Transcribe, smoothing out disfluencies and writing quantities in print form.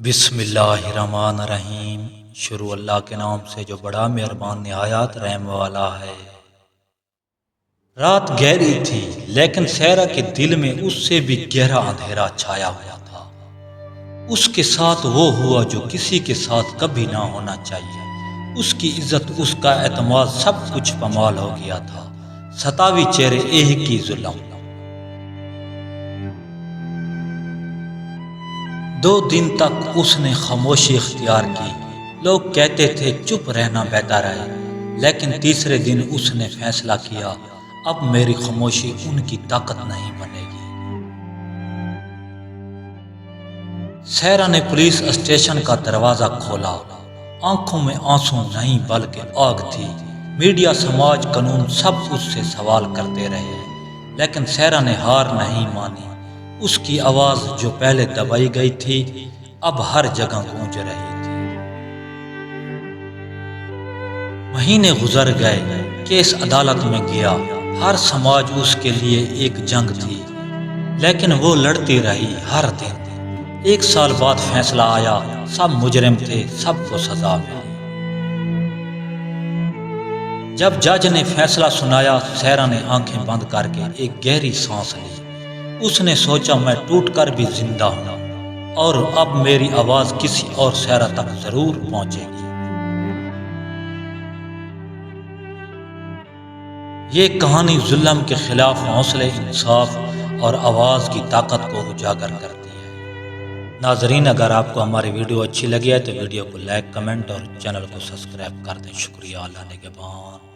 بسم اللہ الرحمن الرحیم۔ شروع اللہ کے نام سے جو بڑا مہربان نہایت رحم والا ہے۔ رات گہری تھی لیکن سیرا کے دل میں اس سے بھی گہرا اندھیرا چھایا ہوا تھا۔ اس کے ساتھ وہ ہوا جو کسی کے ساتھ کبھی نہ ہونا چاہیے۔ اس کی عزت، اس کا اعتماد، سب کچھ پامال ہو گیا تھا۔ ستاوی چہرے، ایک کی ظلم۔ 2 دن تک اس نے خاموشی اختیار کی۔ لوگ کہتے تھے چپ رہنا بہتر ہے، لیکن تیسرے دن اس نے فیصلہ کیا، اب میری خاموشی ان کی طاقت نہیں بنے گی۔ سیرا نے پولیس اسٹیشن کا دروازہ کھولا۔ آنکھوں میں آنسو نہیں بلکہ آگ تھی۔ میڈیا، سماج، قانون سب اس سے سوال کرتے رہے، لیکن سیرا نے ہار نہیں مانی۔ اس کی آواز جو پہلے دبائی گئی تھی اب ہر جگہ گونج رہی تھی۔ مہینے گزر گئے، کیس عدالت میں گیا، ہر سماج اس کے لیے ایک جنگ تھی، لیکن وہ لڑتی رہی ہر دن۔ 1 سال بعد فیصلہ آیا، سب مجرم تھے، سب کو سزا ملی۔ جب جج نے فیصلہ سنایا، سیرا نے آنکھیں بند کر کے ایک گہری سانس لی۔ اس نے سوچا، میں ٹوٹ کر بھی زندہ ہوں، اور اب میری آواز کسی اور سیرا تک ضرور پہنچے گی۔ یہ کہانی ظلم کے خلاف حوصلے، انصاف اور آواز کی طاقت کو اجاگر کرتی ہے۔ ناظرین، اگر آپ کو ہماری ویڈیو اچھی لگی ہے تو ویڈیو کو لائک، کمنٹ اور چینل کو سبسکرائب کر دیں۔ شکریہ۔ اللہ نگہبان۔